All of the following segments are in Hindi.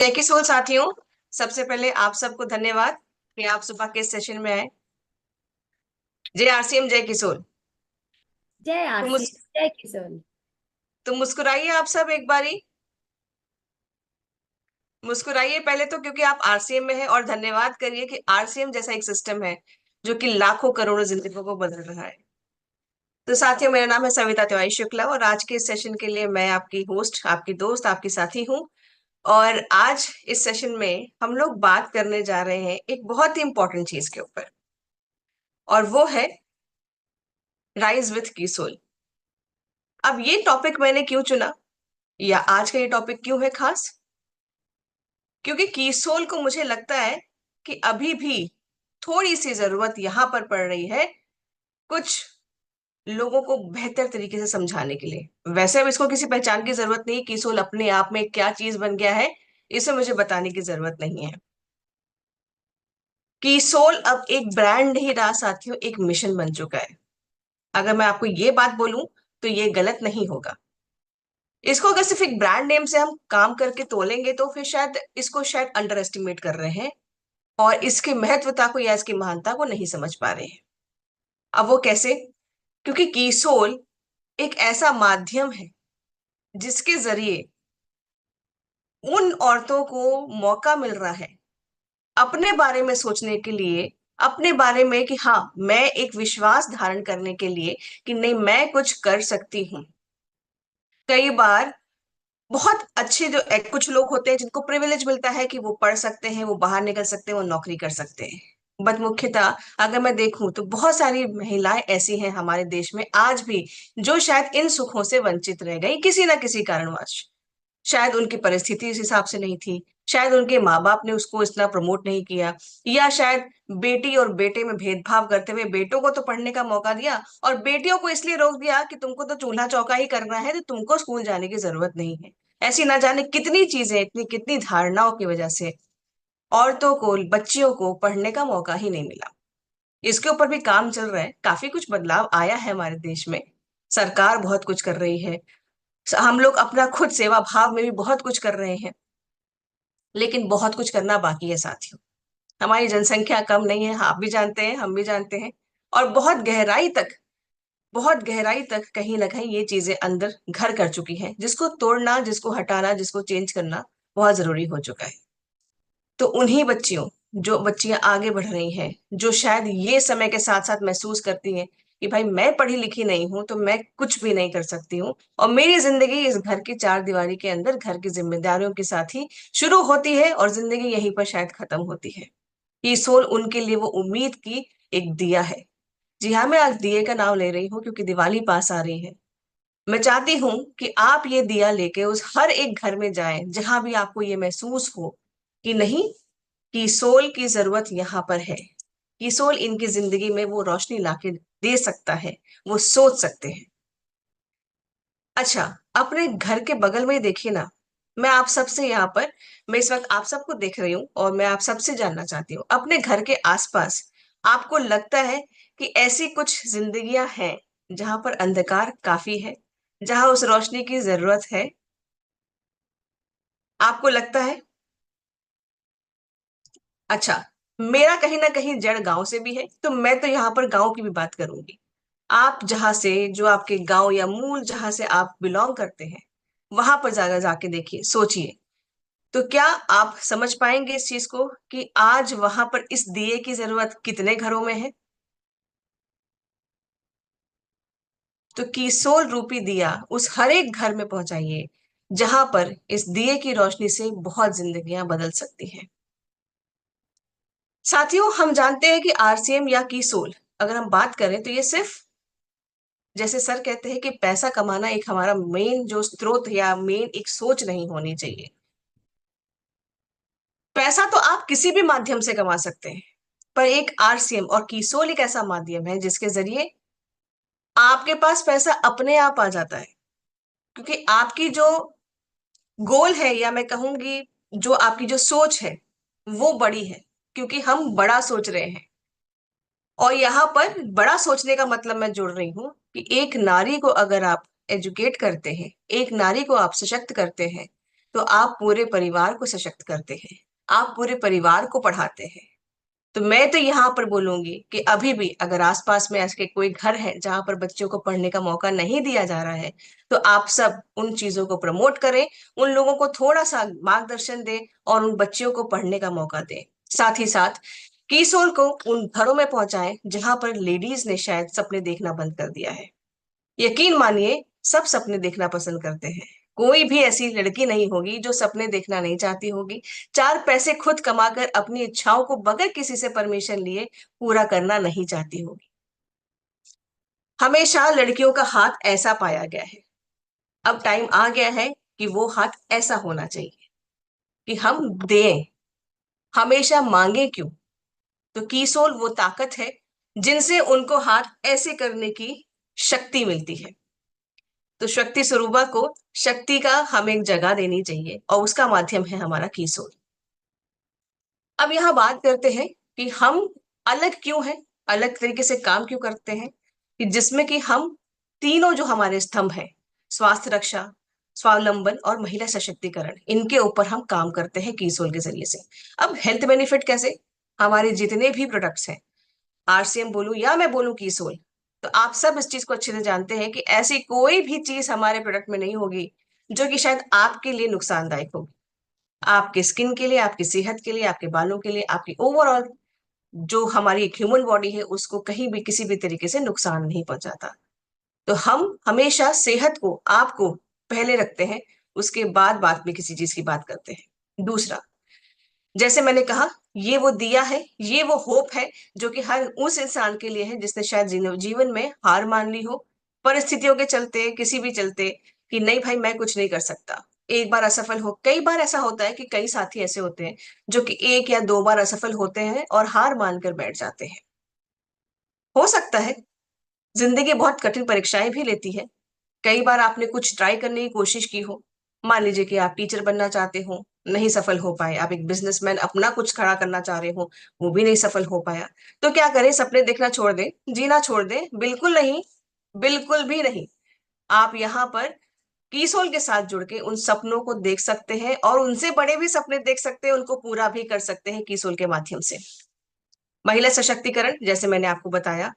जय किशोर साथियों। सबसे पहले आप सबको धन्यवाद कि आप सुबह के सेशन में आए। जय आरसीएम, जय किशोर। जय तो आरसी। मुस जय किशोर। तो मुस्कुराइए आप सब एक बारी। मुस्कुराइए पहले तो, क्योंकि आप आरसीएम में हैं, और धन्यवाद करिए कि आरसीएम जैसा एक सिस्टम है जो कि लाखों करोड़ों जिंदगियों को बदल रहा है। तो साथियों, मेरा नाम है सविता तिवारी शुक्ला और आज के इस सेशन के लिए मैं आपकी होस्ट, आपकी दोस्त, आपकी साथी हूँ। और आज इस सेशन में हम लोग बात करने जा रहे हैं एक बहुत ही इंपॉर्टेंट चीज के ऊपर, और वो है राइज विथ किशोर। अब ये टॉपिक मैंने क्यों चुना, या आज का ये टॉपिक क्यों है खास? क्योंकि कीसोल को मुझे लगता है कि अभी भी थोड़ी सी जरूरत यहां पर पड़ रही है कुछ लोगों को बेहतर तरीके से समझाने के लिए। वैसे अब इसको किसी पहचान की जरूरत नहीं, कीसोल अपने आप में क्या चीज बन गया है इसे मुझे बताने की जरूरत नहीं है। कीसोल अब एक ब्रांड नहीं रहा साथियों, एक मिशन बन चुका है। अगर मैं आपको ये बात बोलूं तो ये गलत नहीं होगा। इसको अगर सिर्फ एक ब्रांड नेम से हम काम करके तोलेंगे तो फिर शायद इसको अंडर एस्टिमेट कर रहे हैं और इसकी महत्वता को या इसकी महानता को नहीं समझ पा रहे हैं। अब वो कैसे? क्योंकि कीसोल एक ऐसा माध्यम है जिसके जरिए उन औरतों को मौका मिल रहा है अपने बारे में सोचने के लिए, अपने बारे में कि हाँ, मैं एक विश्वास धारण करने के लिए कि नहीं, मैं कुछ कर सकती हूँ। कई बार बहुत अच्छे जो कुछ लोग होते हैं जिनको प्रिविलेज मिलता है कि वो पढ़ सकते हैं, वो बाहर निकल सकते हैं, वो नौकरी कर सकते हैं। बट मुख्यतः अगर मैं देखूं तो बहुत सारी महिलाएं ऐसी हैं हमारे देश में आज भी जो शायद इन सुखों से वंचित रह गई किसी ना किसी कारणवश। शायद उनकी परिस्थिति इस हिसाब से नहीं थी, शायद उनके माँ बाप ने उसको इतना प्रमोट नहीं किया, या शायद बेटी और बेटे में भेदभाव करते हुए बेटों को तो पढ़ने का मौका दिया और बेटियों को इसलिए रोक दिया कि तुमको तो चूल्हा चौका ही करना है, तो तुमको स्कूल जाने की जरूरत नहीं है। ऐसी ना जाने कितनी चीजें, इतनी कितनी धारणाओं की वजह से औरतों को, बच्चियों को पढ़ने का मौका ही नहीं मिला। इसके ऊपर भी काम चल रहा है, काफी कुछ बदलाव आया है हमारे देश में। सरकार बहुत कुछ कर रही है, हम लोग अपना खुद सेवा भाव में भी बहुत कुछ कर रहे हैं, लेकिन बहुत कुछ करना बाकी है साथियों। हमारी जनसंख्या कम नहीं है, आप भी जानते हैं, हम भी जानते हैं। और बहुत गहराई तक कहीं ना कहीं ये चीजें अंदर घर कर चुकी हैं, जिसको तोड़ना, जिसको हटाना, जिसको चेंज करना बहुत जरूरी हो चुका है। तो उन्हीं बच्चियों, जो बच्चियां आगे बढ़ रही हैं, जो शायद ये समय के साथ साथ महसूस करती हैं कि भाई मैं पढ़ी लिखी नहीं हूं तो मैं कुछ भी नहीं कर सकती हूँ, और मेरी जिंदगी इस घर की चार दीवारी के अंदर घर की जिम्मेदारियों के साथ ही शुरू होती है और जिंदगी यहीं पर शायद खत्म होती है। ये सोल उनके लिए वो उम्मीद की एक दिया है। जी हाँ, मैं आज दिए का नाम ले रही हूँ क्योंकि दिवाली पास आ रही है। मैं चाहती हूँ कि आप ये दिया लेके उस हर एक घर में जाएं जहां भी आपको ये महसूस हो कि नहीं, कि सोल की जरूरत यहाँ पर है, कि सोल इनकी जिंदगी में वो रोशनी लाके दे सकता है, वो सोच सकते हैं। अच्छा, अपने घर के बगल में ही देखिए ना। मैं आप सबसे यहाँ पर, मैं इस वक्त आप सबको देख रही हूँ और मैं आप सबसे जानना चाहती हूँ, अपने घर के आसपास आपको लगता है कि ऐसी कुछ जिंदगियां हैं जहां पर अंधकार काफी है, जहां उस रोशनी की जरूरत है? आपको लगता है? अच्छा, मेरा कहीं ना कहीं जड़ गांव से भी है, तो मैं तो यहाँ पर गांव की भी बात करूंगी। आप जहां से, जो आपके गांव या मूल जहां से आप बिलोंग करते हैं, वहां पर जाकर जाके देखिए, सोचिए। तो क्या आप समझ पाएंगे इस चीज को कि आज वहां पर इस दिए की जरूरत कितने घरों में है? तो कीसोल रूपी दिया उस हर एक घर में पहुंचाइए जहां पर इस दिए की रोशनी से बहुत जिंदगियां बदल सकती हैं। साथियों, हम जानते हैं कि आरसीएम या कीसोल, अगर हम बात करें तो ये सिर्फ, जैसे सर कहते हैं कि पैसा कमाना एक हमारा मेन जो स्रोत या मेन एक सोच नहीं होनी चाहिए। पैसा तो आप किसी भी माध्यम से कमा सकते हैं, पर एक आरसीएम और कीसोल एक ऐसा माध्यम है जिसके जरिए आपके पास पैसा अपने आप आ जाता है। क्योंकि आपकी जो गोल है, या मैं कहूंगी जो आपकी जो सोच है, वो बड़ी है, क्योंकि हम बड़ा सोच रहे हैं। और यहाँ पर बड़ा सोचने का मतलब मैं जोड़ रही हूँ कि एक नारी को अगर आप एजुकेट करते हैं, एक नारी को आप सशक्त करते हैं, तो आप पूरे परिवार को सशक्त करते हैं, आप पूरे परिवार को पढ़ाते हैं। तो मैं तो यहाँ पर बोलूंगी कि अभी भी अगर आसपास में ऐसे कोई घर है जहां पर बच्चों को पढ़ने का मौका नहीं दिया जा रहा है, तो आप सब उन चीजों को प्रमोट करें, उन लोगों को थोड़ा सा मार्गदर्शन दें और उन बच्चियों को पढ़ने का मौका दें। साथ ही साथ कीसोल को उन घरों में पहुंचाएं जहां पर लेडीज ने शायद सपने देखना बंद कर दिया है। यकीन मानिए, सब सपने देखना पसंद करते हैं। कोई भी ऐसी लड़की नहीं होगी जो सपने देखना नहीं चाहती होगी। चार पैसे खुद कमाकर अपनी इच्छाओं को बगैर किसी से परमिशन लिए पूरा करना नहीं चाहती होगी। हमेशा लड़कियों का हाथ ऐसा पाया गया है। अब टाइम आ गया है कि वो हाथ ऐसा होना चाहिए कि हम दें, हमेशा मांगे क्यों। तो कीसोल वो ताकत है जिनसे उनको हाथ ऐसे करने की शक्ति मिलती है। तो शक्ति स्वरूपा को शक्ति का हमें एक जगह देनी चाहिए और उसका माध्यम है हमारा कीसोल। अब यहाँ बात करते हैं कि हम अलग क्यों हैं, अलग तरीके से काम क्यों करते हैं, कि जिसमें कि हम तीनों जो हमारे स्तंभ हैं, स्वास्थ्य रक्षा, स्वावलंबन और महिला सशक्तिकरण, इनके ऊपर हम काम करते हैं कीसोल के जरिए से। अब हेल्थ बेनिफिट कैसे, हमारे जितने भी प्रोडक्ट्स हैं, आरसीएम बोलूं या मैं बोलूं कीसोल, तो आप सब इस चीज को अच्छे से जानते हैं कि ऐसी कोई भी चीज हमारे प्रोडक्ट में नहीं होगी जो कि शायद आपके लिए नुकसानदायक होगी। आपके स्किन के लिए, आपकी सेहत के लिए, आपके बालों के लिए, आपकी ओवरऑल जो हमारी एक ह्यूमन बॉडी है उसको कहीं भी किसी भी तरीके से नुकसान नहीं पहुंचाता। तो हम हमेशा सेहत को, आपको पहले रखते हैं, उसके बाद में किसी चीज की बात करते हैं। दूसरा, जैसे मैंने कहा, ये वो दिया है, ये वो होप है जो कि हर उस इंसान के लिए है जिसने शायद जीवन में हार मान ली हो, परिस्थितियों के चलते, किसी भी चलते, कि नहीं भाई मैं कुछ नहीं कर सकता। एक बार असफल हो, कई बार ऐसा होता है कि कई साथी ऐसे होते हैं जो कि एक या दो बार असफल होते हैं और हार मानकर बैठ जाते हैं। हो सकता है जिंदगी बहुत कठिन परीक्षाएं भी लेती है। कई बार आपने कुछ ट्राई करने की कोशिश की हो, मान लीजिए कि आप टीचर बनना चाहते हो, नहीं सफल हो पाए, आप एक बिजनेसमैन अपना कुछ खड़ा करना चाह रहे हो, वो भी नहीं सफल हो पाया। तो क्या करें, सपने देखना छोड़ दें, जीना छोड़ दें? बिल्कुल नहीं, बिल्कुल भी नहीं। आप यहाँ पर कीसोल के साथ जुड़ के उन सपनों को देख सकते हैं और उनसे बड़े भी सपने देख सकते हैं, उनको पूरा भी कर सकते हैं कीसोल के माध्यम से। महिला सशक्तिकरण, जैसे मैंने आपको बताया,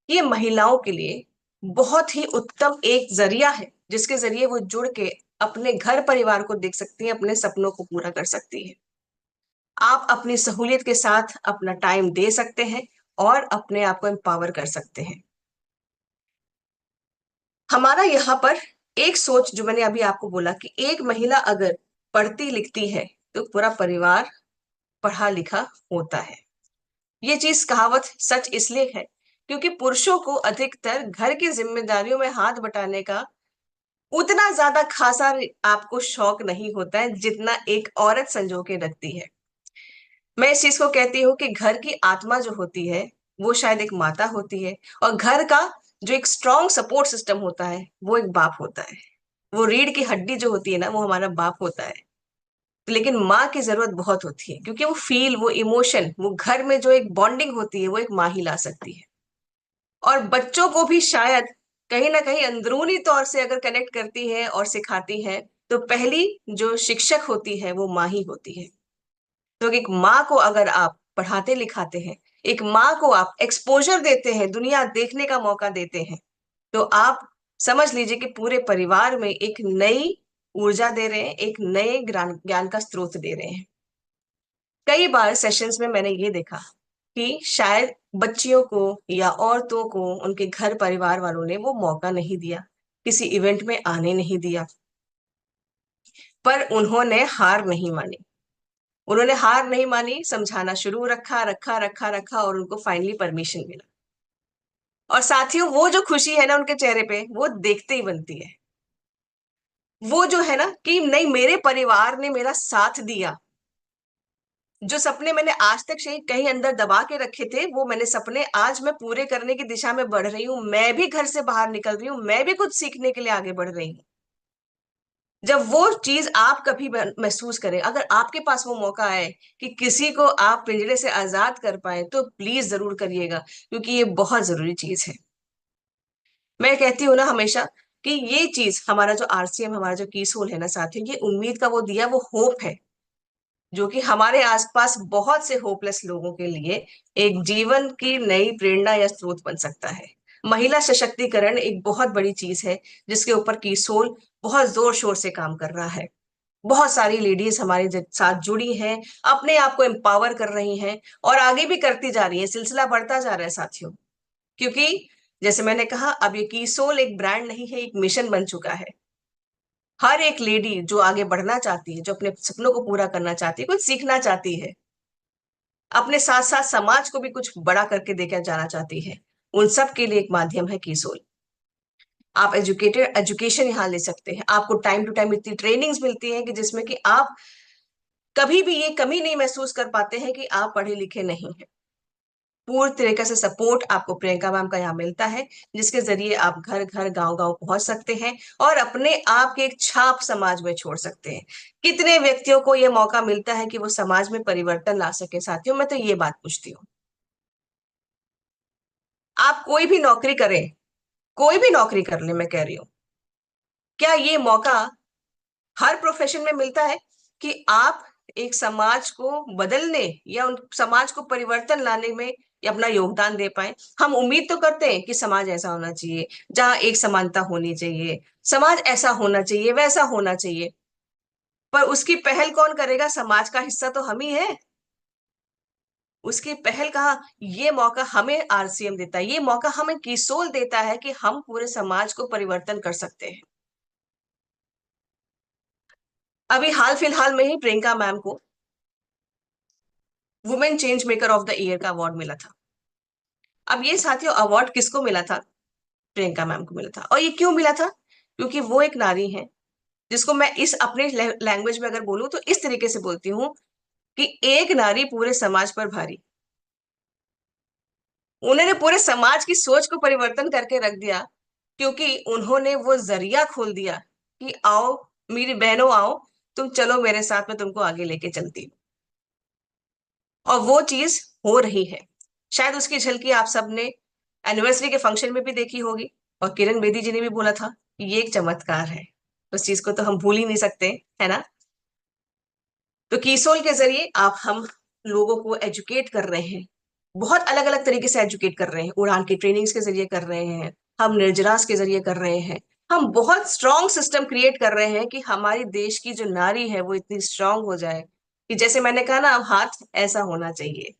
ये महिलाओं के लिए बहुत ही उत्तम एक जरिया है जिसके जरिए वो जुड़ के अपने घर परिवार को देख सकती है, अपने सपनों को पूरा कर सकती है। आप अपनी सहूलियत के साथ अपना टाइम दे सकते हैं और अपने आप को एम्पावर कर सकते हैं। हमारा यहाँ पर एक सोच, जो मैंने अभी आपको बोला कि एक महिला अगर पढ़ती लिखती है तो पूरा परिवार पढ़ा लिखा होता है। ये चीज, कहावत सच इसलिए है क्योंकि पुरुषों को अधिकतर घर की जिम्मेदारियों में हाथ बटाने का उतना ज्यादा खासा आपको शौक नहीं होता है जितना एक औरत संजो के रखती है। मैं इस चीज को कहती हूँ कि घर की आत्मा जो होती है वो शायद एक माता होती है, और घर का जो एक स्ट्रॉन्ग सपोर्ट सिस्टम होता है वो एक बाप होता है। वो रीढ़ की हड्डी जो होती है ना, वो हमारा बाप होता है। लेकिन माँ की जरूरत बहुत होती है क्योंकि वो फील, वो इमोशन, वो घर में जो एक बॉन्डिंग होती है वो एक माँ ही ला सकती है। और बच्चों को भी शायद कहीं ना कहीं अंदरूनी तौर से अगर कनेक्ट करती है और सिखाती है, तो पहली जो शिक्षक होती है वो माँ ही होती है। तो एक माँ को अगर आप पढ़ाते लिखाते हैं, एक माँ को आप एक्सपोजर देते हैं, दुनिया देखने का मौका देते हैं, तो आप समझ लीजिए कि पूरे परिवार में एक नई ऊर्जा दे रहे हैं, एक नए ज्ञान ज्ञान का स्रोत दे रहे हैं। कई बार सेशंस में मैंने ये देखा कि शायद बच्चियों को या औरतों को उनके घर परिवार वालों ने वो मौका नहीं दिया, किसी इवेंट में आने नहीं दिया, पर उन्होंने हार नहीं मानी। उन्होंने हार नहीं मानी, समझाना शुरू रखा रखा रखा रखा और उनको फाइनली परमिशन मिला। और साथियों, वो जो खुशी है ना उनके चेहरे पे, वो देखते ही बनती है। वो जो है ना कि नहीं, मेरे परिवार ने मेरा साथ दिया। जो सपने मैंने आज तक से कहीं अंदर दबा के रखे थे, वो मैंने सपने आज मैं पूरे करने की दिशा में बढ़ रही हूँ। मैं भी घर से बाहर निकल रही हूँ, मैं भी कुछ सीखने के लिए आगे बढ़ रही हूँ। जब वो चीज आप कभी महसूस करें, अगर आपके पास वो मौका आए कि किसी को आप पिंजरे से आजाद कर पाए, तो प्लीज जरूर करिएगा, क्योंकि ये बहुत जरूरी चीज है। मैं कहती हूँ ना हमेशा कि ये चीज हमारा जो आरसीएम, हमारा जो कीसोल है ना साथियों, ये उम्मीद का वो दिया, वो होप है, जो कि हमारे आसपास बहुत से होपलेस लोगों के लिए एक जीवन की नई प्रेरणा या स्रोत बन सकता है। महिला सशक्तिकरण एक बहुत बड़ी चीज है, जिसके ऊपर कीसोल बहुत जोर शोर से काम कर रहा है। बहुत सारी लेडीज हमारे साथ जुड़ी हैं, अपने आप को एम्पावर कर रही हैं, और आगे भी करती जा रही है, सिलसिला बढ़ता जा रहा है साथियों। क्योंकि जैसे मैंने कहा, अब ये कीसोल एक ब्रांड नहीं है, एक मिशन बन चुका है। हर एक लेडी जो आगे बढ़ना चाहती है, जो अपने सपनों को पूरा करना चाहती है, कुछ सीखना चाहती है, अपने साथ साथ समाज को भी कुछ बड़ा करके देकर जाना चाहती है, उन सब के लिए एक माध्यम है कीसोल। आप एजुकेशन यहाँ ले सकते हैं, आपको टाइम टू टाइम इतनी ट्रेनिंग्स मिलती हैं कि जिसमें कि आप कभी भी ये कमी नहीं महसूस कर पाते हैं कि आप पढ़े लिखे नहीं हैं। पूर्ण तरीके से सपोर्ट आपको प्रियंका मैम का यहाँ मिलता है, जिसके जरिए आप घर घर गांव गांव पहुंच सकते हैं और अपने आप की एक छाप समाज में छोड़ सकते हैं। कितने व्यक्तियों को यह मौका मिलता है कि वो समाज में परिवर्तन ला सके साथियों? मैं तो ये बात पूछती हूँ। आप कोई भी नौकरी करें, कोई भी नौकरी कर ले, मैं कह रही हूँ, क्या ये मौका हर प्रोफेशन में मिलता है कि आप एक समाज को बदलने या उन समाज को परिवर्तन लाने में या अपना योगदान दे पाए? हम उम्मीद तो करते हैं कि समाज ऐसा होना चाहिए जहां एक समानता होनी चाहिए, समाज ऐसा होना चाहिए, वैसा होना चाहिए, पर उसकी पहल कौन करेगा? समाज का हिस्सा तो हम ही है। उसकी पहल कहाँ? ये मौका हमें आरसीएम देता है, ये मौका हमें किसोल देता है कि हम पूरे समाज को परिवर्तन कर सकते हैं। अभी हाल फिलहाल में ही प्रियंका मैम को women change maker of the year का अवार्ड मिला था। अब ये साथियों, अवार्ड किसको मिला था? प्रियंका मैम को मिला था। और ये क्यों मिला था? क्योंकि वो एक नारी है, जिसको मैं इस अपने लैंग्वेज में अगर बोलूं तो इस तरीके से बोलती हूँ कि एक नारी पूरे समाज पर भारी। उन्होंने पूरे समाज की सोच को परिवर्तन करके रख दिया, क्योंकि उन्होंने वो जरिया खोल दिया कि आओ मेरी बहनों, आओ तुम चलो मेरे साथ में, तुमको आगे लेके चलती हूँ। और वो चीज हो रही है। शायद उसकी झलकी आप सबने एनिवर्सरी के फंक्शन में भी देखी होगी, और किरण बेदी जी ने भी बोला था कि ये एक चमत्कार है। उस चीज को तो हम भूल ही नहीं सकते, है ना? तो कीसोल के जरिए आप हम लोगों को एजुकेट कर रहे हैं, बहुत अलग अलग तरीके से एजुकेट कर रहे हैं। उड़ान की ट्रेनिंग्स के जरिए कर रहे हैं, हम निर्जरास के जरिए कर रहे हैं, हम बहुत स्ट्रांग सिस्टम क्रिएट कर रहे हैं कि हमारी देश की जो नारी है वो इतनी स्ट्रांग हो जाए कि जैसे मैंने कहा ना, अब हाथ ऐसा होना चाहिए।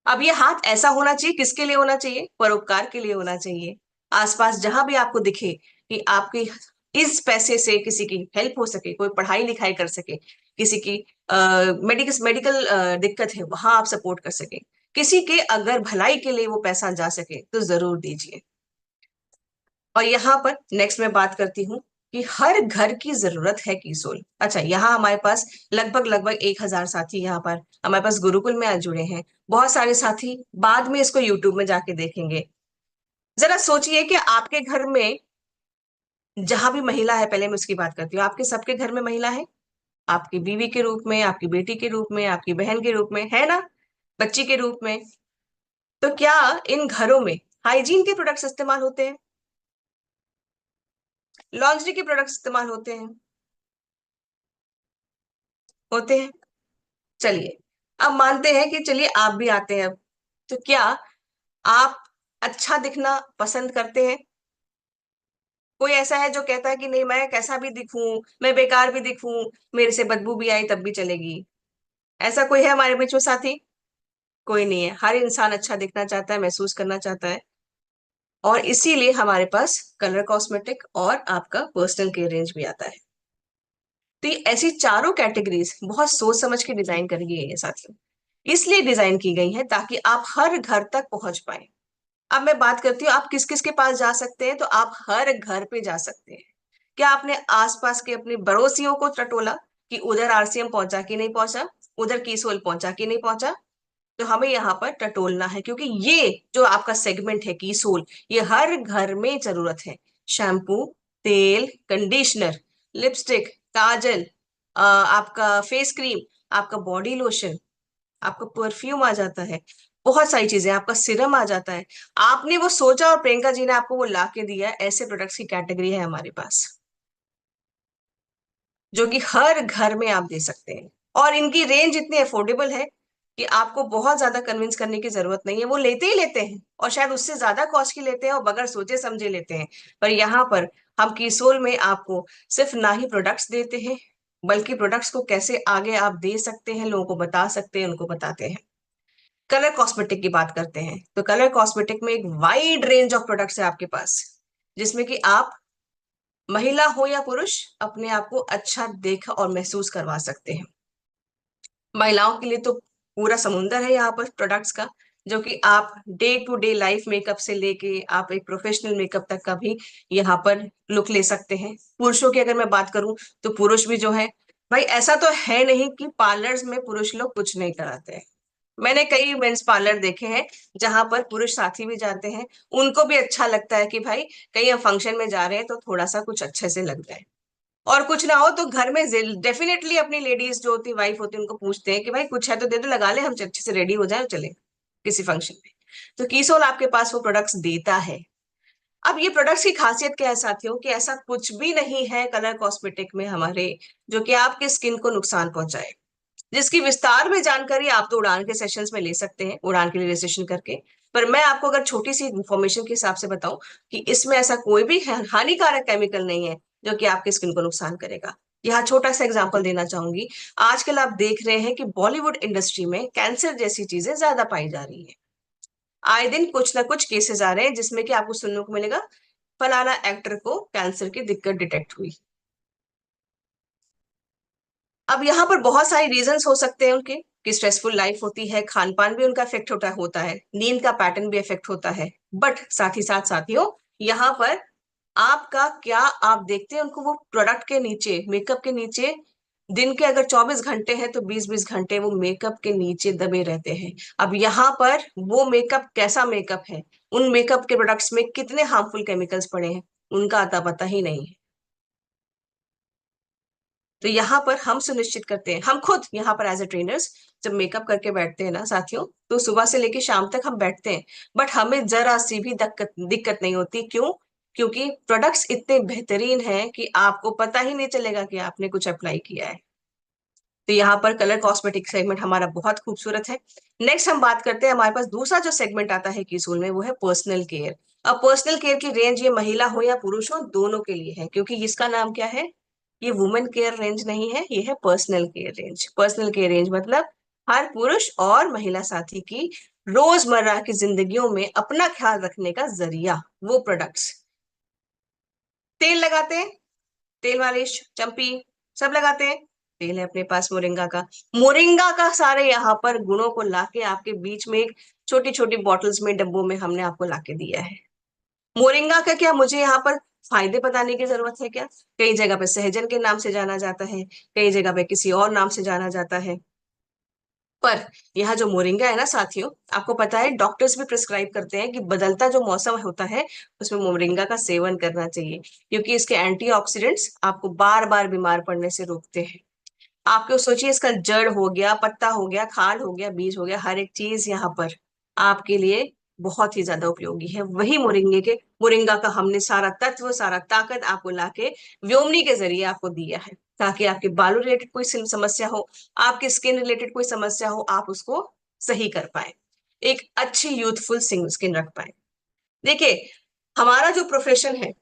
अब ये हाथ ऐसा होना चाहिए, किसके लिए होना चाहिए? परोपकार के लिए होना चाहिए। आसपास जहां भी आपको दिखे कि आपकी इस पैसे से किसी की हेल्प हो सके, कोई पढ़ाई लिखाई कर सके, किसी की मेडिकल मेडिकल दिक्कत है, वहां आप सपोर्ट कर सके, किसी के अगर भलाई के लिए वो पैसा जा सके तो जरूर दीजिए। और यहाँ पर नेक्स्ट मैं बात करती हूँ कि हर घर की जरूरत है कीसोल। अच्छा, यहाँ हमारे पास लगभग लगभग 1,000 साथी यहाँ पर हमारे पास गुरुकुल में आज जुड़े हैं। बहुत सारे साथी बाद में इसको यूट्यूब में जाके देखेंगे। जरा सोचिए कि आपके घर में जहां भी महिला है, पहले मैं उसकी बात करती हूँ, आपके सबके घर में महिला है, आपकी बीवी के रूप में, आपकी बेटी के रूप में, आपकी बहन के रूप में, है ना? बच्ची के रूप में। तो क्या इन घरों में हाइजीन के प्रोडक्ट्स इस्तेमाल होते हैं? लॉन्ड्री के प्रोडक्ट्स इस्तेमाल होते हैं? होते हैं। चलिए, अब मानते हैं कि चलिए आप भी आते हैं अब, तो क्या आप अच्छा दिखना पसंद करते हैं? कोई ऐसा है जो कहता है कि नहीं, मैं कैसा भी दिखूं, मैं बेकार भी दिखूं, मेरे से बदबू भी आई तब भी चलेगी? ऐसा कोई है हमारे बीच में साथी? कोई नहीं है। हर इंसान अच्छा दिखना चाहता है, महसूस करना चाहता है, और इसीलिए हमारे पास कलर कॉस्मेटिक और आपका पर्सनल केयर रेंज भी आता है। तो ये ऐसी चारों कैटेगरीज बहुत सोच समझ के डिजाइन करी गई है साथियों। इसलिए डिजाइन की गई है ताकि आप हर घर तक पहुंच पाए। अब मैं बात करती हूँ आप किस किस के पास जा सकते हैं, तो आप हर घर पे जा सकते हैं। क्या आपने आसपास के अपने पड़ोसियों को टटोला कि उधर आरसीएम पहुंचा कि नहीं पहुंचा, उधर कीसोल पहुंचा कि नहीं पहुंचा? तो हमें यहाँ पर टटोलना है, क्योंकि ये जो आपका सेगमेंट है कीसोल, ये हर घर में जरूरत है। शैम्पू, तेल, कंडीशनर, लिपस्टिक, काजल, आपका फेस क्रीम, आपका बॉडी लोशन, आपका परफ्यूम आ जाता है, बहुत सारी चीजें, आपका सीरम आ जाता है। आपने वो सोचा और प्रियंका जी ने आपको वो ला के दिया, ऐसे प्रोडक्ट्स की कैटेगरी है हमारे पास, जो कि हर घर में आप दे सकते हैं। और इनकी रेंज इतनी अफोर्डेबल है कि आपको बहुत ज्यादा कन्विंस करने की जरूरत नहीं है, वो लेते ही लेते हैं और शायद उससे ज्यादा कॉस्ट की लेते हैं और बगैर सोचे समझे लेते हैं। पर यहाँ पर हम कीसोल में आपको सिर्फ ना ही प्रोडक्ट्स देते हैं, बल्कि प्रोडक्ट्स को कैसे आगे आप दे सकते हैं, लोगों को बता सकते हैं, उनको बताते हैं। कलर कॉस्मेटिक की बात करते हैं तो कलर कॉस्मेटिक में एक वाइड रेंज ऑफ प्रोडक्ट्स है आपके पास, जिसमें कि आप महिला हो या पुरुष अपने आप को अच्छा देख और महसूस करवा सकते हैं। महिलाओं के लिए तो पूरा समुंदर है यहाँ पर प्रोडक्ट्स का, जो कि आप day to day life makeup से लेके आप एक प्रोफेशनल मेकअप तक का भी यहाँ पर लुक ले सकते हैं। पुरुषों की अगर मैं बात करूं तो पुरुष भी जो है, भाई ऐसा तो है नहीं कि पार्लर्स में पुरुष लोग कुछ नहीं कराते हैं। मैंने कई मेंस पार्लर देखे हैं जहां पर पुरुष साथी भी जाते हैं, उनको भी अच्छा लगता है कि भाई कहीं हम फंक्शन में जा रहे हैं तो थोड़ा सा कुछ अच्छे से लग जाए। और कुछ ना हो तो घर में डेफिनेटली अपनी लेडीज जो होती वाइफ होती है उनको पूछते हैं कि भाई कुछ है तो दे दो, लगा ले, हम अच्छे से रेडी हो जाए और चले किसी फंक्शन में। तो कीसोल आपके पास वो प्रोडक्ट्स देता है। अब ये प्रोडक्ट्स की खासियत क्या है साथियों, कि ऐसा कुछ भी नहीं है कलर कॉस्मेटिक में हमारे जो कि आपके स्किन को नुकसान पहुंचाए, जिसकी विस्तार में जानकारी आप तो उड़ान के सेशंस में ले सकते हैं, उड़ान के लिए रजिस्ट्रेशन करके। पर मैं आपको अगर छोटी सी इंफॉर्मेशन के हिसाब से बताऊं कि इसमें ऐसा कोई भी हानिकारक केमिकल नहीं है जो कि आपकी स्किन को नुकसान करेगा। यहाँ छोटा सा एग्जांपल देना चाहूंगी। आजकल आप देख रहे हैं कि बॉलीवुड इंडस्ट्री में कैंसर जैसी चीजें ज्यादा पाई जा रही है। आए दिन कुछ ना कुछ केसेस आ रहे हैं जिसमें कि आपको सुनने को मिलेगा फलाना एक्टर को कैंसर की दिक्कत डिटेक्ट हुई। अब यहाँ पर बहुत सारी रीजंस हो सकते हैं उनके, कि स्ट्रेसफुल लाइफ होती है, खान पान भी उनका इफेक्ट होता है, नींद का पैटर्न भी इफेक्ट होता है। बट साथ ही साथ साथियों, यहाँ पर आपका क्या आप देखते हैं उनको वो प्रोडक्ट के नीचे, मेकअप के नीचे, दिन के अगर 24 घंटे हैं तो 20-20 घंटे वो मेकअप के नीचे दबे रहते हैं। अब यहाँ पर वो मेकअप कैसा मेकअप है, उन मेकअप के प्रोडक्ट्स में कितने हार्मफुल केमिकल्स पड़े हैं, उनका अता पता ही नहीं है। तो यहाँ पर हम सुनिश्चित करते हैं, हम खुद यहाँ पर एज ए ट्रेनर्स जब मेकअप करके बैठते हैं ना साथियों, तो सुबह से लेके शाम तक हम बैठते हैं, बट हमें जरा सी भी दिक्कत दिक्कत नहीं होती। क्यों? क्योंकि प्रोडक्ट्स इतने बेहतरीन हैं कि आपको पता ही नहीं चलेगा कि आपने कुछ अप्लाई किया है। तो यहाँ पर कलर कॉस्मेटिक सेगमेंट हमारा बहुत खूबसूरत है। नेक्स्ट हम बात करते हैं, हमारे पास दूसरा जो सेगमेंट आता है कीसूल में वो है पर्सनल केयर। अब पर्सनल केयर की रेंज ये महिला हो या पुरुष हो दोनों के लिए है, क्योंकि इसका नाम क्या है, ये वुमेन केयर रेंज नहीं है, ये है personal care range. Personal care range मतलब हर पुरुष और महिला साथी की रोजमर्रा की जिंदगियों में अपना ख्याल रखने का जरिया वो प्रोडक्ट्स। तेल लगाते हैं, तेल मालिश, चंपी, सब लगाते हैं। तेल है अपने पास मोरिंगा का। मोरिंगा का सारे यहाँ पर गुणों को लाके आपके बीच में एक छोटी छोटी बॉटल्स में, डब्बों में हमने आपको लाके दिया है। मोरिंगा का क्या मुझे यहाँ पर फायदे बताने की जरूरत है क्या? कई जगह पे सहजन के नाम से जाना जाता है, कई जगह पे किसी और नाम से जाना जाता है। पर यहाँ जो मोरिंगा है ना साथियों, आपको पता है डॉक्टर्स भी प्रिस्क्राइब करते हैं कि बदलता जो मौसम होता है उसमें मोरिंगा का सेवन करना चाहिए, क्योंकि इसके एंटीऑक्सीडेंट्स आपको बार बार बीमार पड़ने से रोकते हैं। आपको सोचिए, इसका जड़ हो गया, पत्ता हो गया, खाल हो गया, बीज हो गया, हर एक चीज यहाँ पर आपके लिए बहुत ही ज्यादा उपयोगी है। वही मोरिंगा का हमने सारा तत्व, सारा ताकत आपको लाके व्योमनी के जरिए आपको दिया है, ताकि आपके बालों रिलेटेड कोई समस्या हो, आपके स्किन रिलेटेड कोई समस्या हो, आप उसको सही कर पाए, एक अच्छी यूथफुल स्किन रख पाए। देखिए, हमारा जो प्रोफेशन है,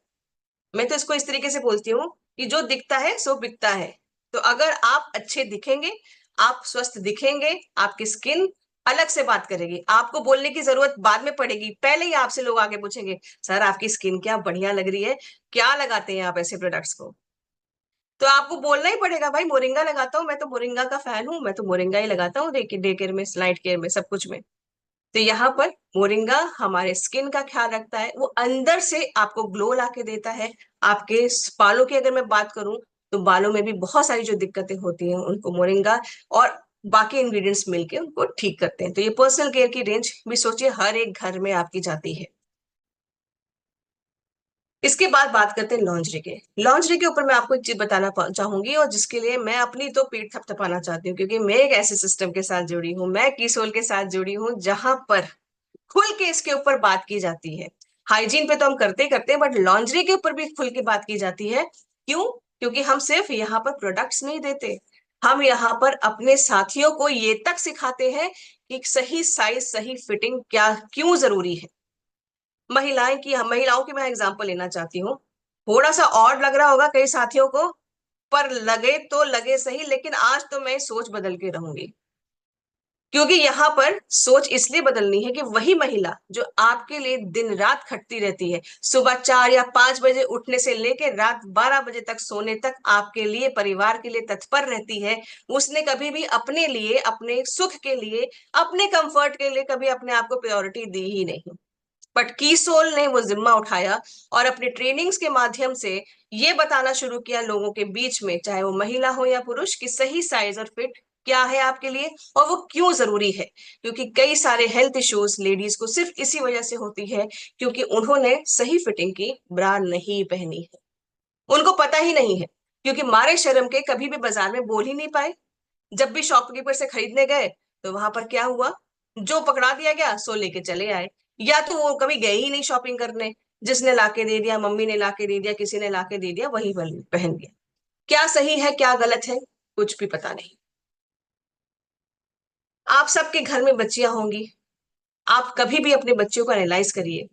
मैं तो इसको इस तरीके से बोलती हूँ कि जो दिखता है सो बिकता है। तो अगर आप अच्छे दिखेंगे, आप स्वस्थ दिखेंगे, आपकी स्किन अलग से बात करेगी, आपको बोलने की जरूरत बाद में पड़ेगी, पहले ही आपसे लोग आगे पूछेंगे, सर आपकी स्किन क्या बढ़िया लग रही है, क्या लगाते हैं आप ऐसे प्रोडक्ट्स को? तो आपको बोलना ही पड़ेगा, भाई मोरिंगा लगाता हूँ, मैं तो मोरिंगा का फैन हूँ, मैं तो मोरिंगा ही लगाता हूँ डे केयर में, स्लाइट केयर में, सब कुछ में। तो यहाँ पर मोरिंगा हमारे स्किन का ख्याल रखता है, वो अंदर से आपको ग्लो ला के देता है। आपके बालों की अगर मैं बात करूं तो बालों में भी बहुत सारी जो दिक्कतें होती हैं उनको मोरिंगा और बाकी इंग्रेडिएंट्स मिलके उनको ठीक करते हैं। तो ये पर्सनल केयर की रेंज भी सोचिए हर एक घर में आपकी जाती है। इसके बाद बात करते हैं लॉन्जरी के। लॉन्जरी के ऊपर मैं आपको एक चीज बताना चाहूंगी, और जिसके लिए मैं अपनी तो पीठ थपथपाना चाहती हूँ, क्योंकि मैं एक ऐसे सिस्टम के साथ जुड़ी हूँ, मैं कीसोल के साथ जुड़ी हूँ, जहां पर खुल के इसके ऊपर बात की जाती है। हाइजीन पे तो हम करते ही करते हैं, बट लॉन्ड्री के ऊपर भी खुल के बात की जाती है। क्यों? क्योंकि हम सिर्फ यहाँ पर प्रोडक्ट्स नहीं देते, हम यहाँ पर अपने साथियों को ये तक सिखाते हैं कि सही साइज सही फिटिंग क्या क्यों जरूरी है। महिलाओं की मैं एग्जांपल लेना चाहती हूँ। थोड़ा सा ऑड लग रहा होगा कई साथियों को, पर लगे तो लगे सही, लेकिन आज तो मैं सोच बदल के रहूंगी। क्योंकि यहाँ पर सोच इसलिए बदलनी है कि वही महिला जो आपके लिए दिन रात खटती रहती है, सुबह 4 या 5 बजे उठने से लेकर रात 12 बजे तक सोने तक आपके लिए, परिवार के लिए तत्पर रहती है, उसने कभी भी अपने लिए, अपने सुख के लिए, अपने कंफर्ट के लिए कभी अपने आप को प्रायोरिटी दी ही नहीं। बट कीसोल ने वो जिम्मा उठाया और अपने ट्रेनिंग्स के माध्यम से ये बताना शुरू किया लोगों के बीच में, चाहे वो महिला हो या पुरुष, कि सही साइज और फिट क्या है आपके लिए और वो क्यों जरूरी है। क्योंकि कई सारे हेल्थ इश्यूज लेडीज को सिर्फ इसी वजह से होती है, क्योंकि उन्होंने सही फिटिंग की ब्रा नहीं पहनी है, उनको पता ही नहीं है, क्योंकि मारे शर्म के कभी भी बाजार में बोल ही नहीं पाए। जब भी शॉपकीपर से खरीदने गए तो वहां पर क्या हुआ, जो पकड़ा दिया गया सो लेके चले आए, या तो वो कभी गए ही नहीं शॉपिंग करने, जिसने लाके दे दिया, मम्मी ने लाके दे दिया, किसी ने लाके दे दिया, वही पहन लिया। क्या सही है क्या गलत है, कुछ भी पता नहीं। आप सबके घर में बच्चियां होंगी, आप कभी भी अपने बच्चों को एनालाइज करिए।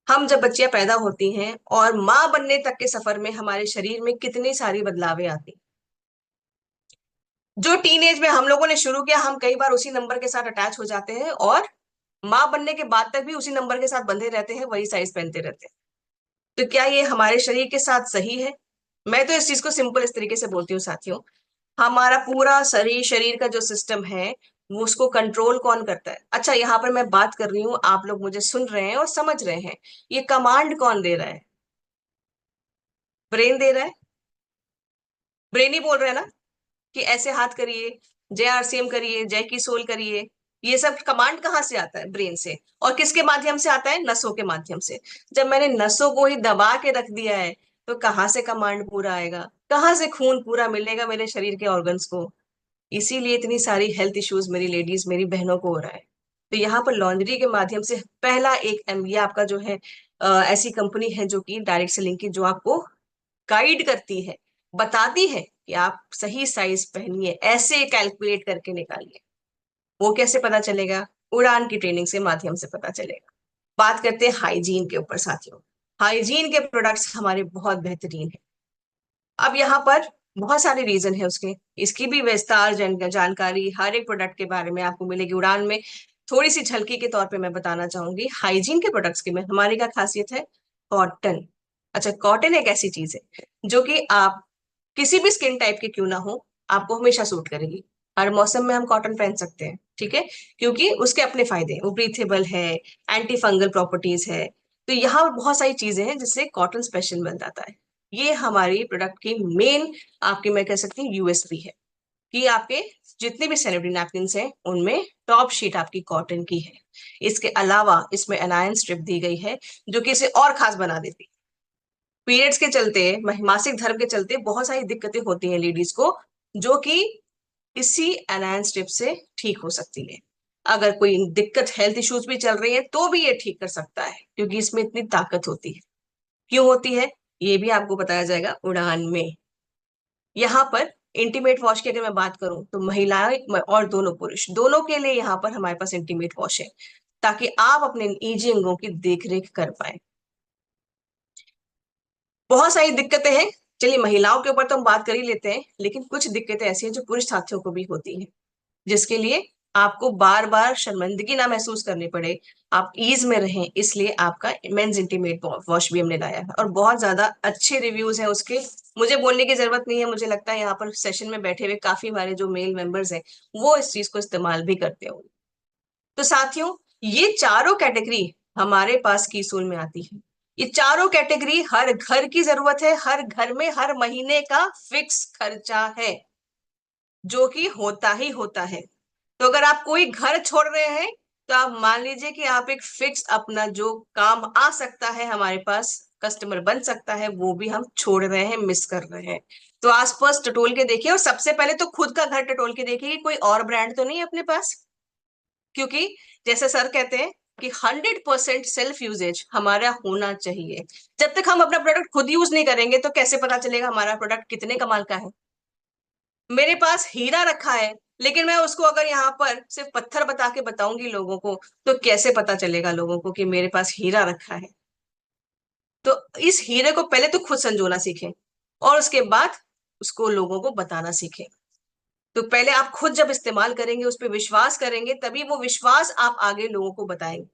हम जब बच्चियां पैदा होती हैं और माँ बनने तक के सफर में हमारे शरीर में कितनी सारी बदलावें आती। जो टीनेज में हम लोगों ने शुरू किया, हम कई बार उसी नंबर के साथ अटैच हो जाते हैं, और माँ बनने के बाद तक भी उसी नंबर के साथ बंधे रहते हैं, वही साइज पहनते रहते हैं। तो क्या ये हमारे शरीर के साथ सही है? मैं तो इस चीज को सिंपल इस तरीके से बोलती हूँ साथियों, हमारा पूरा शरीर शरीर का जो सिस्टम है, वो उसको कंट्रोल कौन करता है? अच्छा, यहाँ पर मैं बात कर रही हूँ, आप लोग मुझे सुन रहे हैं और समझ रहे हैं, ये कमांड कौन दे रहा है? ब्रेन दे रहा है। ब्रेन ही बोल रहा है ना कि ऐसे हाथ करिए, जय आरसीएम करिए, जय की सोल करिए। ये सब कमांड कहाँ से आता है? ब्रेन से। और किसके माध्यम से आता है? नसों के माध्यम से। जब मैंने नसों को ही दबा के रख दिया है, तो कहाँ से कमांड पूरा आएगा, कहाँ से खून पूरा मिलेगा मेरे शरीर के ऑर्गन्स को? इसीलिए इतनी सारी हेल्थ इश्यूज मेरी लेडीज, मेरी बहनों को हो रहा है। तो यहाँ पर लॉन्ड्री के माध्यम से पहला एक ये आपका जो है, ऐसी कंपनी है जो कि डायरेक्ट सेलिंग की, जो आपको गाइड करती है, बताती है कि आप सही साइज पहनिए, ऐसे कैलकुलेट करके निकालिए। वो कैसे पता चलेगा? उड़ान की ट्रेनिंग से माध्यम से पता चलेगा। बात करते हैं हाइजीन के ऊपर साथियों। हाइजीन के प्रोडक्ट्स हमारे बहुत बेहतरीन है। अब यहाँ पर बहुत सारे रीजन है उसके, इसकी भी विस्तार जानकारी हर एक प्रोडक्ट के बारे में आपको मिलेगी उड़ान में। थोड़ी सी झलकी के तौर पे मैं बताना चाहूंगी हाइजीन के प्रोडक्ट्स की में हमारी क्या खासियत है। कॉटन। अच्छा, कॉटन एक ऐसी चीज है जो कि आप किसी भी स्किन टाइप के क्यों ना हो, आपको हमेशा सूट करेगी। हर मौसम में हम कॉटन पहन सकते हैं, ठीक है, क्योंकि उसके अपने फायदे हैं, वो ब्रीथेबल है, एंटी फंगल प्रॉपर्टीज है। तो यहाँ बहुत सारी चीजें हैं जिससे कॉटन स्पेशल बन जाता है। ये हमारी प्रोडक्ट की मेन, आपकी मैं कह सकती हूँ यूएसपी है, कि आपके जितने भी सैनिटरी नैपकिन्स हैं उनमें टॉप शीट आपकी कॉटन की है। इसके अलावा इसमें अनायन स्ट्रिप दी गई है, जो कि इसे और खास बना देती है। पीरियड्स के चलते, मासिक धर्म के चलते बहुत सारी दिक्कतें होती हैं लेडीज को, जो कि इसी अनायन स्ट्रिप से ठीक हो सकती है। अगर कोई दिक्कत, हेल्थ इश्यूज भी चल रही है, तो भी ये ठीक कर सकता है, क्योंकि इसमें इतनी ताकत होती है। क्यों होती है, ये भी आपको बताया जाएगा उड़ान में। यहाँ पर इंटीमेट वॉश की अगर मैं बात करूं, तो महिलाएं और दोनों पुरुष दोनों के लिए यहाँ पर हमारे पास इंटीमेट वॉश है, ताकि आप अपने निजी अंगों की देखरेख कर पाए। बहुत सारी दिक्कतें हैं, चलिए महिलाओं के ऊपर तो हम बात कर ही लेते हैं, लेकिन कुछ दिक्कतें ऐसी हैं जो पुरुष साथियों को भी होती हैं, जिसके लिए आपको बार बार शर्मिंदगी ना महसूस करनी पड़े, आप ईज में रहें, इसलिए आपका मेंस इंटीमेट वॉश भी हमने लाया है, और बहुत ज्यादा अच्छे रिव्यूज हैं उसके। मुझे बोलने की जरूरत नहीं है, मुझे लगता है यहाँ पर सेशन में बैठे हुए काफी हमारे जो मेल मेंबर्स हैं, वो इस चीज को इस्तेमाल भी करते होंगे। तो साथियों, ये चारों कैटेगरी हमारे पास कीसूल में आती है। ये चारों कैटेगरी हर घर की जरूरत है, हर घर में हर महीने का फिक्स खर्चा है, जो कि होता ही होता है। तो अगर आप कोई घर छोड़ रहे हैं, तो आप मान लीजिए कि आप एक फिक्स अपना जो काम आ सकता है हमारे पास, कस्टमर बन सकता है वो भी हम छोड़ रहे हैं, मिस कर रहे हैं। तो आसपास टटोल के देखिए, और सबसे पहले तो खुद का घर टटोल के देखिए कि कोई और ब्रांड तो नहीं है अपने पास। क्योंकि जैसे सर कहते हैं कि 100% सेल्फ यूजेज हमारा होना चाहिए। जब तक हम अपना प्रोडक्ट खुद यूज नहीं करेंगे तो कैसे पता चलेगा हमारा प्रोडक्ट कितने कमाल का है। मेरे पास हीरा रखा है, लेकिन मैं उसको अगर यहाँ पर सिर्फ पत्थर बता के बताऊंगी लोगों को, तो कैसे पता चलेगा लोगों को कि मेरे पास हीरा रखा है। तो इस हीरे को पहले तो खुद संजोना सीखें, और उसके बाद उसको लोगों को बताना सीखें। तो पहले आप खुद जब इस्तेमाल करेंगे, उस पर विश्वास करेंगे, तभी वो विश्वास आप आगे लोगों को बताएंगे।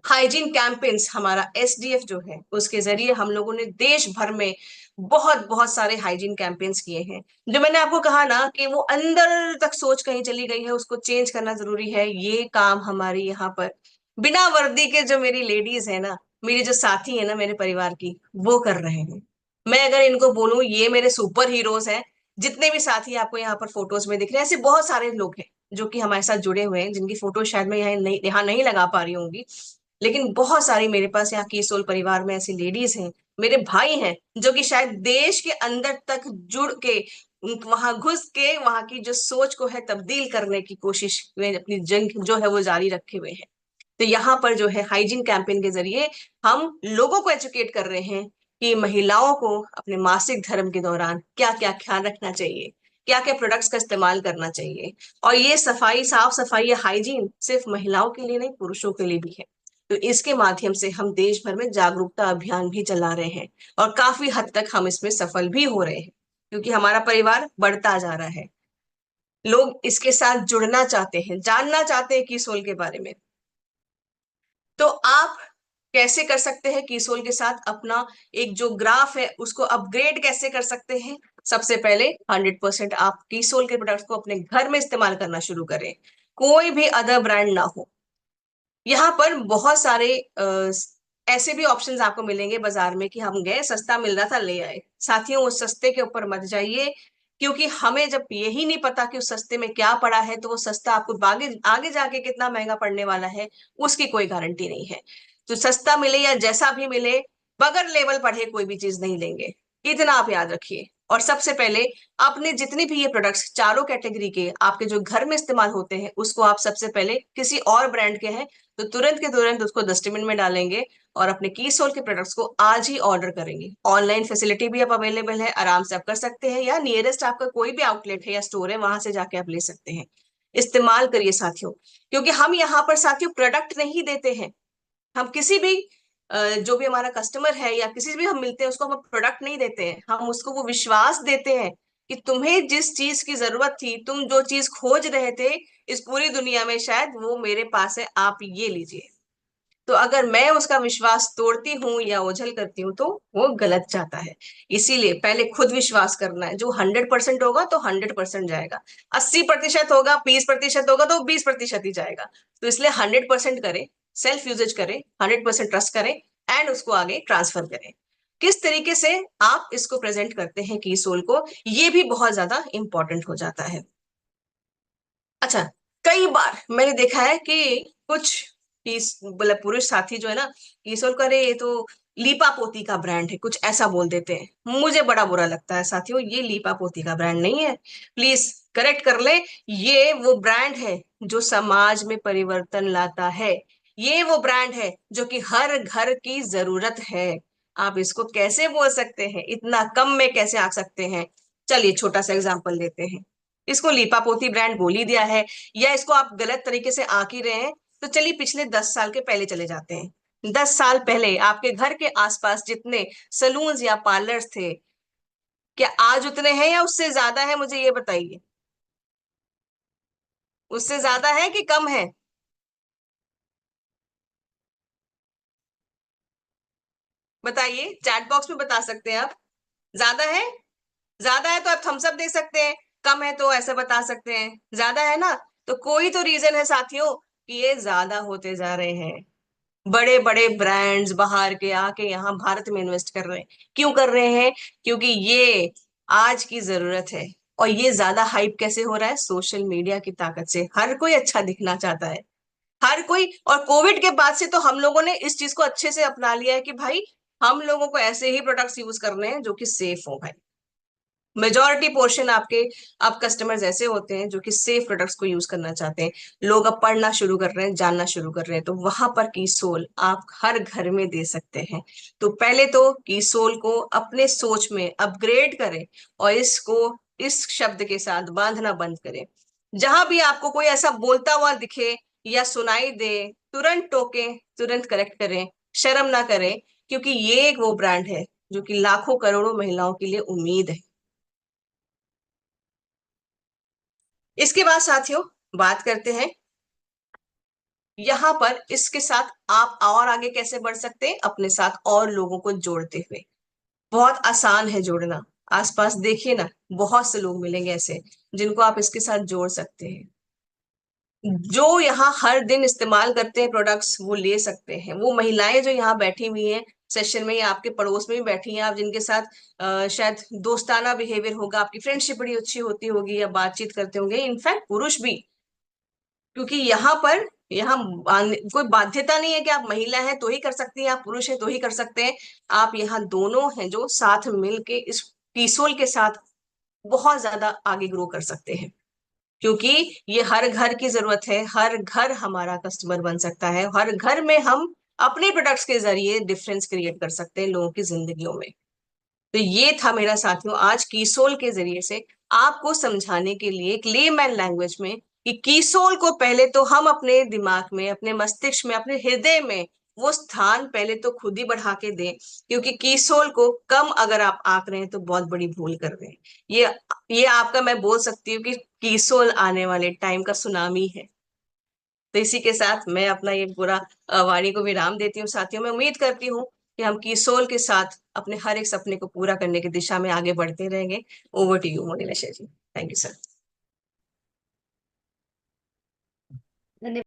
हाइजीन कैंपेन्स हमारा एसडीएफ जो है, उसके जरिए हम लोगों ने देश भर में बहुत बहुत सारे हाइजीन कैंपेन्स किए हैं। जो मैंने आपको कहा ना कि वो अंदर तक सोच कहीं चली गई है, उसको चेंज करना जरूरी है। ये काम हमारे यहाँ पर बिना वर्दी के जो मेरी लेडीज है ना, मेरी जो साथी है ना मेरे परिवार की, वो कर रहे हैं। मैं अगर इनको बोलूं ये मेरे सुपर हीरोज हैं। जितने भी साथी आपको यहाँ पर फोटोज में दिख रहे हैं, ऐसे बहुत सारे लोग हैं जो कि हमारे साथ जुड़े हुए हैं, जिनकी फोटो शायद मैं यहाँ नहीं लगा पा रही होंगी। लेकिन बहुत सारी मेरे पास यहाँ की सोल परिवार में ऐसी लेडीज हैं, मेरे भाई हैं, जो कि शायद देश के अंदर तक जुड़ के, वहां घुस के वहां की जो सोच को है तब्दील करने की कोशिश में अपनी जंग जो है वो जारी रखे हुए हैं। तो यहाँ पर जो है हाइजीन कैंपेन के जरिए हम लोगों को एजुकेट कर रहे हैं कि महिलाओं को अपने मासिक धर्म के दौरान क्या क्या ख्याल रखना चाहिए, क्या क्या प्रोडक्ट्स का इस्तेमाल करना चाहिए। और ये सफाई, साफ सफाई या हाइजीन सिर्फ महिलाओं के लिए नहीं, पुरुषों के लिए भी है। तो इसके माध्यम से हम देश भर में जागरूकता अभियान भी चला रहे हैं, और काफी हद तक हम इसमें सफल भी हो रहे हैं, क्योंकि हमारा परिवार बढ़ता जा रहा है। लोग इसके साथ जुड़ना चाहते हैं, जानना चाहते हैं कीसोल के बारे में। तो आप कैसे कर सकते हैं कीसोल के साथ अपना एक जो ग्राफ है उसको अपग्रेड कैसे कर सकते हैं? सबसे पहले 100% आप कीसोल के प्रोडक्ट्स को अपने घर में इस्तेमाल करना शुरू करें। कोई भी अदर ब्रांड ना हो। यहाँ पर बहुत सारे ऐसे भी ऑप्शंस आपको मिलेंगे बाजार में कि हम गए, सस्ता मिल रहा था, ले आए। साथियों, उस सस्ते के ऊपर मत जाइए, क्योंकि हमें जब यही नहीं पता कि उस सस्ते में क्या पड़ा है, तो वो सस्ता आपको आगे आगे जाके कितना महंगा पड़ने वाला है, उसकी कोई गारंटी नहीं है। तो सस्ता मिले या जैसा भी मिले, बगैर लेवल पढ़े कोई भी चीज नहीं लेंगे, इतना आप याद रखिए। और सबसे पहले अपने जितने भी ये प्रोडक्ट्स चारों कैटेगरी के आपके जो घर में इस्तेमाल होते हैं, उसको आप सबसे पहले किसी और ब्रांड के हैं तो तुरंत के तुरंत उसको डस्टबिन में डालेंगे, और अपने कीसोल के प्रोडक्ट्स को आज ही ऑर्डर करेंगे। ऑनलाइन फैसिलिटी भी अब अवेलेबल है, आराम से आप कर सकते हैं, या नियरेस्ट आपका कोई भी आउटलेट है या स्टोर है, वहां से जाके आप ले सकते हैं। इस्तेमाल करिए साथियों, क्योंकि हम यहाँ पर साथियों प्रोडक्ट नहीं देते हैं। हम किसी भी जो भी हमारा कस्टमर है या किसी भी हम मिलते हैं, उसको हम प्रोडक्ट नहीं देते हैं, हम उसको वो विश्वास देते हैं कि तुम्हें जिस चीज की जरूरत थी, तुम जो चीज खोज रहे थे इस पूरी दुनिया में, शायद वो मेरे पास है, आप ये लीजिए। तो अगर मैं उसका विश्वास तोड़ती हूँ या ओझल करती हूँ, तो वो गलत जाता है। इसीलिए पहले खुद विश्वास करना है। जो 100% होगा तो 100% जाएगा, 80% होगा, 20% होगा तो 20% ही जाएगा। तो इसलिए 100% करें, सेल्फ यूजेज करें, 100% ट्रस्ट करें, एंड उसको आगे ट्रांसफर करें। किस तरीके से आप इसको प्रेजेंट करते हैं की सोल को, ये भी बहुत ज्यादा इंपॉर्टेंट हो जाता है। अच्छा, कई बार मैंने देखा है कि कुछ मतलब पुरुष साथी जो है ना, ईसोल करे ये तो लीपा पोती का ब्रांड है, कुछ ऐसा बोल देते हैं। मुझे बड़ा बुरा लगता है साथियों, ये लीपा पोती का ब्रांड नहीं है। प्लीज करेक्ट कर ले। ये वो ब्रांड है जो समाज में परिवर्तन लाता है। ये वो ब्रांड है जो कि हर घर की जरूरत है। आप इसको कैसे बोल सकते हैं, इतना कम में कैसे आ सकते हैं? चलिए छोटा सा एग्जांपल देते हैं। इसको लीपापोती ब्रांड बोल ही दिया है, या इसको आप गलत तरीके से आंक ही रहे हैं, तो चलिए पिछले 10 साल के पहले चले जाते हैं। 10 साल पहले आपके घर के आसपास जितने सलून्स या पार्लर्स थे, क्या आज उतने हैं या उससे ज्यादा है? मुझे ये बताइए, उससे ज्यादा है कि कम है? बताइए, चैट बॉक्स में बता सकते हैं आप। ज्यादा है? ज्यादा है तो आप थम्स अप दे सकते हैं, कम है तो ऐसे बता सकते हैं। ज्यादा है ना? तो कोई तो रीजन है साथियों कि ये ज्यादा होते जा रहे हैं। बड़े बड़े ब्रांड्स बाहर के आके यहाँ भारत में इन्वेस्ट कर रहे हैं। क्यों कर रहे हैं? क्योंकि ये आज की जरूरत है। और ये ज्यादा हाइप कैसे हो रहा है? सोशल मीडिया की ताकत से। हर कोई अच्छा दिखना चाहता है, हर कोई, और कोविड के बाद से तो हम लोगों ने इस चीज को अच्छे से अपना लिया है कि भाई हम लोगों को ऐसे ही प्रोडक्ट्स यूज करने हैं जो कि सेफ हो भाई। मेजोरिटी पोर्शन आपके, आप कस्टमर्स ऐसे होते हैं जो कि सेफ प्रोडक्ट्स को यूज करना चाहते हैं। लोग अब पढ़ना शुरू कर रहे हैं, जानना शुरू कर रहे हैं, तो वहां पर कीसोल आप हर घर में दे सकते हैं। तो पहले तो कीसोल को अपने सोच में अपग्रेड करें और इसको इस शब्द के साथ बांधना बंद करें। जहां भी आपको कोई ऐसा बोलता हुआ दिखे या सुनाई दे, तुरंत टोके, तुरंत करेक्ट करें, शर्म ना करें, क्योंकि ये एक वो ब्रांड है जो कि लाखों करोड़ों महिलाओं के लिए उम्मीद है। इसके बाद साथियों, बात करते हैं यहां पर इसके साथ आप और आगे कैसे बढ़ सकते हैं अपने साथ और लोगों को जोड़ते हुए। बहुत आसान है जोड़ना। आसपास देखिए ना, बहुत से लोग मिलेंगे ऐसे जिनको आप इसके साथ जोड़ सकते हैं। जो यहाँ हर दिन इस्तेमाल करते हैं प्रोडक्ट्स, वो ले सकते हैं। वो महिलाएं जो यहाँ बैठी हुई हैं सेशन में, या आपके पड़ोस में भी बैठी हैं, आप जिनके साथ शायद दोस्ताना बिहेवियर होगा, आपकी फ्रेंडशिप बड़ी अच्छी होती होगी या बातचीत करते होंगे, इनफैक्ट पुरुष भी। क्योंकि यहाँ पर, यहाँ कोई बाध्यता नहीं है कि आप महिला हैं तो ही कर सकती हैं, आप पुरुष हैं तो ही कर सकते हैं। आप यहाँ दोनों हैं जो साथ मिलके इस पीसोल के साथ बहुत ज्यादा आगे ग्रो कर सकते हैं। क्योंकि ये हर घर की जरूरत है, हर घर हमारा कस्टमर बन सकता है, हर घर में हम अपने प्रोडक्ट्स के जरिए डिफरेंस क्रिएट कर सकते हैं लोगों की जिंदगियों में। तो ये था मेरा साथियों आज कीसोल के जरिए से आपको समझाने के लिए एक लेमैन लैंग्वेज में कि कीसोल को पहले तो हम अपने दिमाग में, अपने मस्तिष्क में, अपने हृदय में वो स्थान पहले तो खुद ही बढ़ा के दें। क्योंकि कीसोल को कम अगर आप आंक रहे हैं तो बहुत बड़ी भूल कर रहे हैं। ये आपका, मैं बोल सकती हूँ कि कीसोल आने वाले टाइम का सुनामी है। तो इसी के साथ मैं अपना ये पूरा वाणी को विराम देती हूँ साथियों। मैं उम्मीद करती हूँ कि हम कीसोल के साथ अपने हर एक सपने को पूरा करने की दिशा में आगे बढ़ते रहेंगे। Over to you Monilesha ji. Thank you sir.